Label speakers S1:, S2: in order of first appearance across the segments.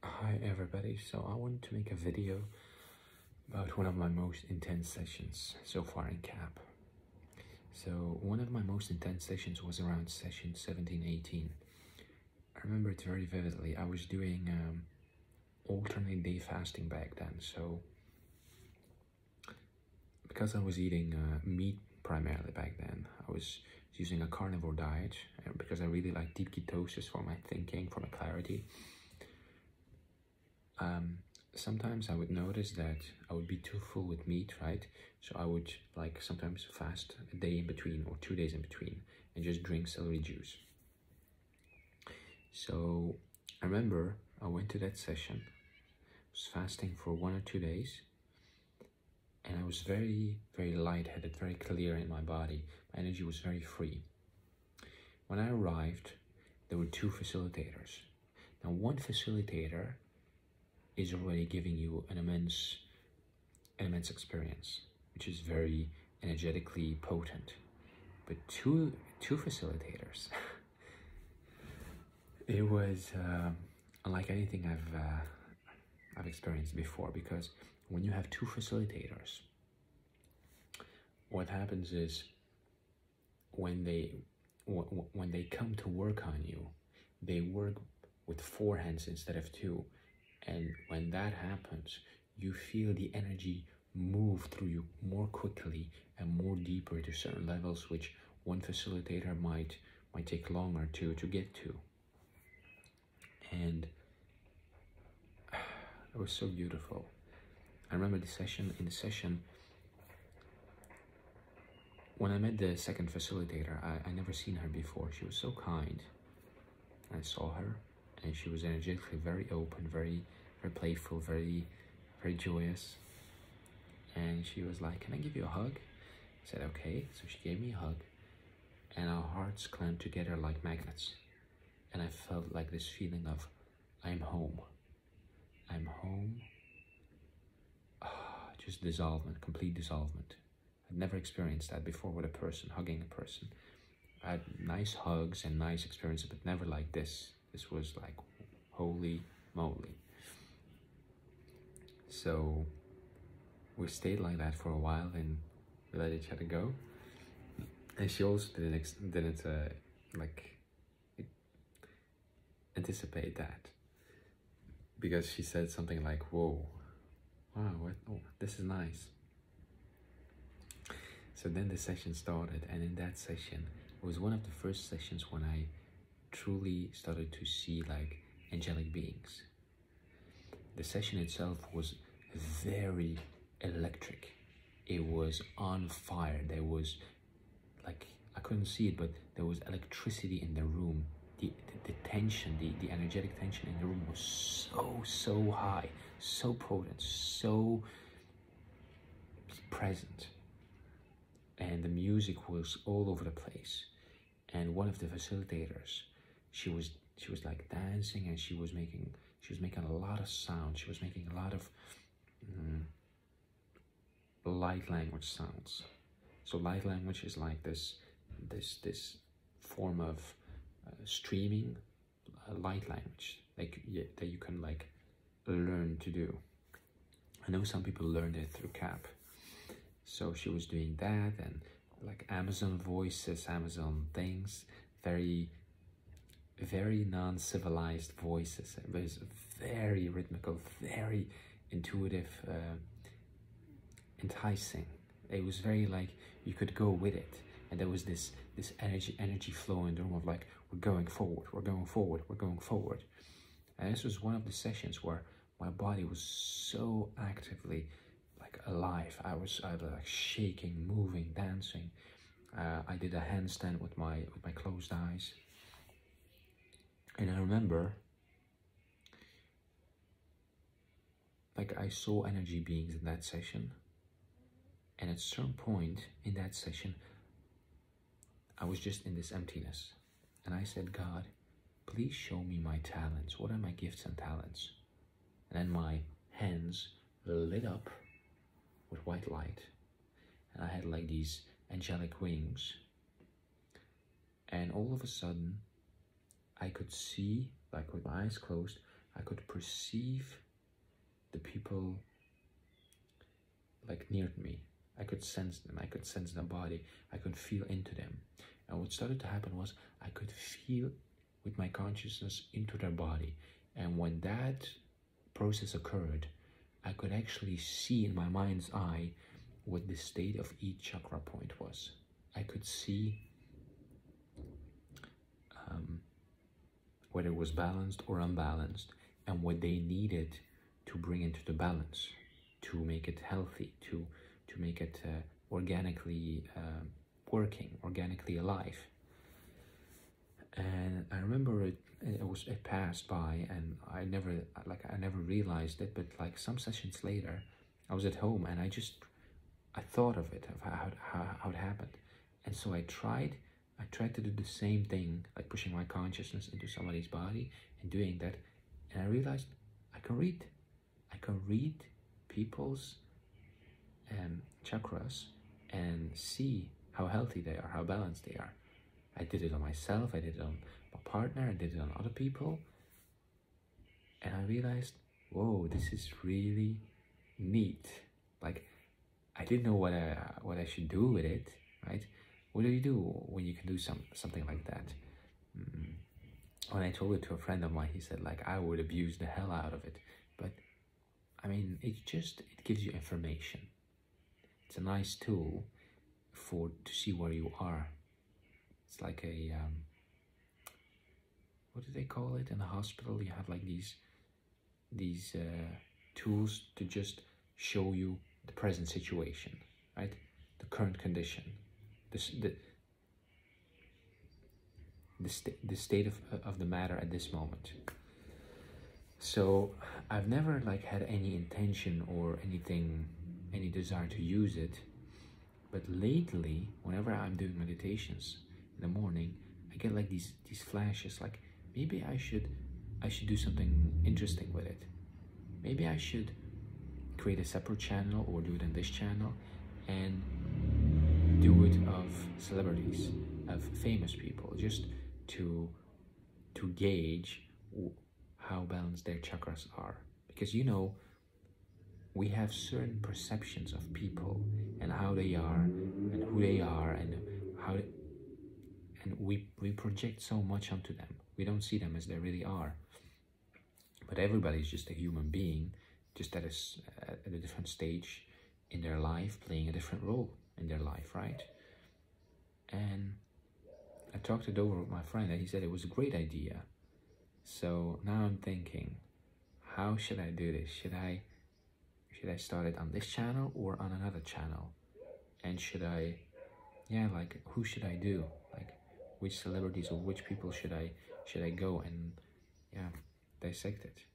S1: Hi everybody, so I wanted to make a video about one of my most intense sessions so far in KAP. So one of my most intense sessions was around session 17-18. I remember it very vividly. I was doing alternate day fasting back then, so because I was eating meat primarily back then, I was using a carnivore diet because I really like deep ketosis for my thinking, for my clarity. Sometimes I would notice that I would be too full with meat, right? So I would like sometimes fast a day in between or 2 days in between and just drink celery juice. So I remember I went to that session, was fasting for 1 or 2 days, and I was very, very lightheaded, very clear in my body. My energy was very free. When I arrived, there were 2 facilitators. Now, one facilitator is already giving you an immense experience, which is very energetically potent. But two facilitators, it was unlike anything I've experienced before, because when you have 2 facilitators, what happens is when they come to work on you, they work with 4 hands instead of 2. And when that happens, you feel the energy move through you more quickly and more deeper to certain levels, which one facilitator might take longer to get to. And it was so beautiful. I remember in the session, when I met the second facilitator, I never seen her before. She was so kind. I saw her, and she was energetically very open, very playful, very joyous. And she was like, "Can I give you a hug?" I said, "Okay." So she gave me a hug, and our hearts clamped together like magnets. And I felt like this feeling of, I'm home. I'm home. Just dissolvement, complete dissolvement. I'd never experienced that before with a person, hugging a person. I had nice hugs and nice experiences, but never like this. This was like, holy moly. So we stayed like that for a while, and we let each other go. And she also didn't anticipate that, because she said something like, "Whoa, wow, what? Oh, this is nice." So then the session started, and in that session, it was one of the first sessions when I truly started to see like angelic beings. The session itself was very electric. It was on fire. There was like, I couldn't see it, but there was electricity in the room. The tension, the energetic tension in the room was so high, so potent, so present. And the music was all over the place. And one of the facilitators, she was like dancing, and she was making a lot of sound. She was making a lot of light language sounds. So light language is like this form of streaming light language that you can like learn to do. I know some people learned it through KAP. So she was doing that, and like Amazon voices, Amazon things, very non-civilized voices. It was very rhythmical, very intuitive, enticing. It was very like you could go with it, and there was this energy flow in the room of like, we're going forward, we're going forward, we're going forward. And this was one of the sessions where my body was so actively like alive. I was like shaking, moving, dancing. I did a handstand with my closed eyes. And I remember, like, I saw energy beings in that session. And at a certain point in that session, I was just in this emptiness. And I said, "God, please show me my talents. What are my gifts and talents?" And then my hands lit up with white light. And I had like these angelic wings. And all of a sudden, I could see, like with my eyes closed, I could perceive the people like near me. I could sense them, I could sense their body, I could feel into them. And what started to happen was I could feel with my consciousness into their body. And when that process occurred, I could actually see in my mind's eye what the state of each chakra point was. I could see whether it was balanced or unbalanced, and what they needed to bring into the balance, to make it healthy, to make it organically working, organically alive. And I remember it passed by, and I never realized it. But like some sessions later, I was at home and I thought of it, of how it happened. And so I tried to do the same thing, like pushing my consciousness into somebody's body and doing that. And I realized I can read people's chakras and see how healthy they are, how balanced they are. I did it on myself, I did it on my partner, I did it on other people. And I realized, whoa, this is really neat. Like, I didn't know what I should do with it, right? What do you do when you can do something like that? When I told it to a friend of mine, he said, like, I would abuse the hell out of it. But I mean, it gives you information. It's a nice tool to see where you are. It's like a, what do they call it in the hospital? You have like these tools to just show you the present situation, right? The current condition, the state of the matter at this moment. So I've never like had any intention or any desire to use it, but lately, whenever I'm doing meditations in the morning, I get like these flashes, like maybe I should do something interesting with it. Maybe I should create a separate channel or do it on this channel and do it of celebrities, of famous people, just to gauge how balanced their chakras are. Because, you know, we have certain perceptions of people and how they are and who they are and we project so much onto them. We don't see them as they really are. But everybody's just a human being, just at a different stage in their life, playing a different role in their life, right? And I talked it over with my friend and he said it was a great idea. So now I'm thinking, how should I do this? Should I start it on this channel or on another channel? And like, who should I do? Like, which celebrities or which people should I go and dissect it?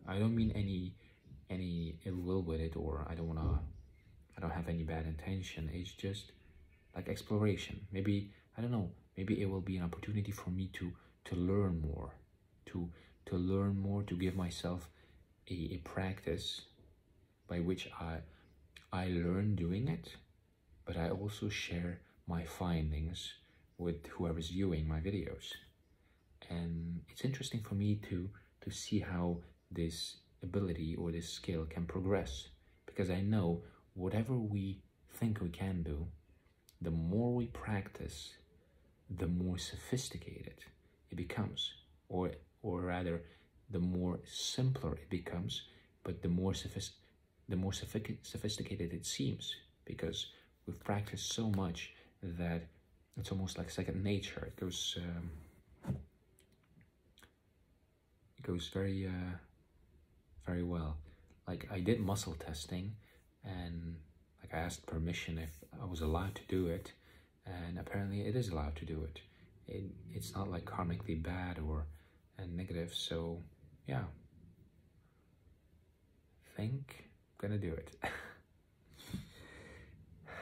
S1: I don't mean any ill will with it, or I don't have any bad intention. It's just like exploration. Maybe, I don't know, maybe it will be an opportunity for me to learn more, to learn more, to give myself a practice by which I learn doing it, but I also share my findings with whoever's viewing my videos. And it's interesting for me to see how this ability or this skill can progress, because I know whatever we think we can do, the more we practice, the more sophisticated it becomes, or rather, the more simpler it becomes, but the more sophisticated it seems, because we've practiced so much that it's almost like second nature. It goes very very well. Like, I did muscle testing, and like I asked permission if I was allowed to do it, and apparently it is allowed to do it. It's not like karmically bad or negative. So yeah, I think I'm gonna do it.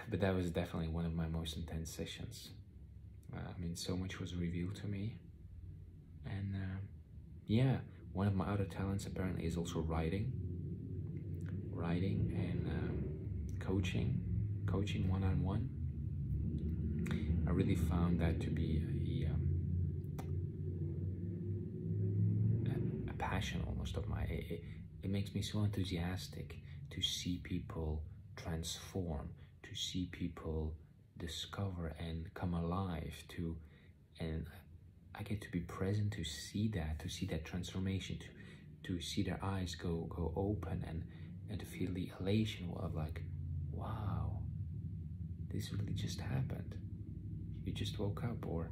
S1: But that was definitely one of my most intense sessions. I mean, so much was revealed to me. And yeah, one of my other talents apparently is also writing and coaching one-on-one. I really found that to be a passion almost of my, it makes me so enthusiastic to see people transform, to see people discover and come alive, and I get to be present to see that transformation, to see their eyes go open, and to feel the elation of like, wow, this really just happened. You just woke up, or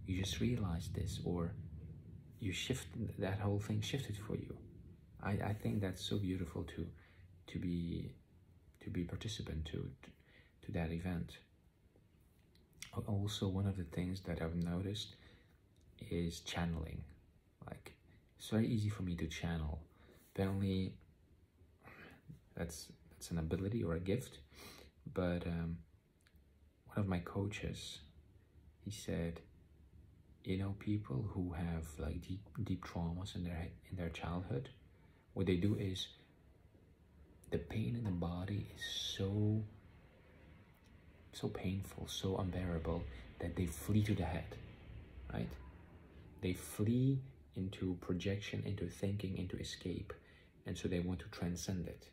S1: you just realized this, or you that whole thing shifted for you. I think that's so beautiful to be participant to that event. Also, one of the things that I've noticed is channeling. Like, it's very easy for me to channel. Apparently, that's an ability or a gift. But one of my coaches, he said, you know, people who have like deep traumas in their childhood, what they do is, the pain in the body is so painful, so unbearable, that they flee to the head, right? They flee into projection, into thinking, into escape, and so they want to transcend it,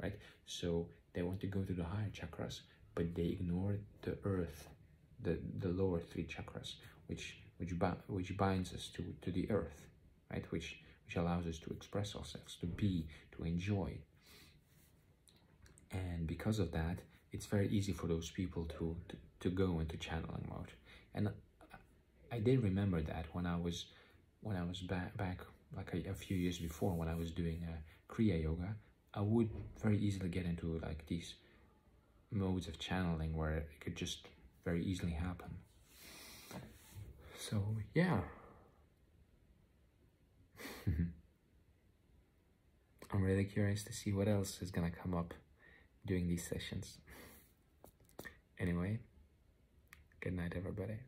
S1: right? So they want to go to the higher chakras, but they ignore the earth, the lower 3 chakras, which binds us to the earth, right? Which allows us to express ourselves, to be, to enjoy. And because of that, it's very easy for those people to go into channeling mode. And I did remember that when I was back like a few years before, when I was doing Kriya Yoga, I would very easily get into like these modes of channeling where it could just very easily happen. So yeah. I'm really curious to see what else is gonna come up during these sessions. Anyway, good night, everybody.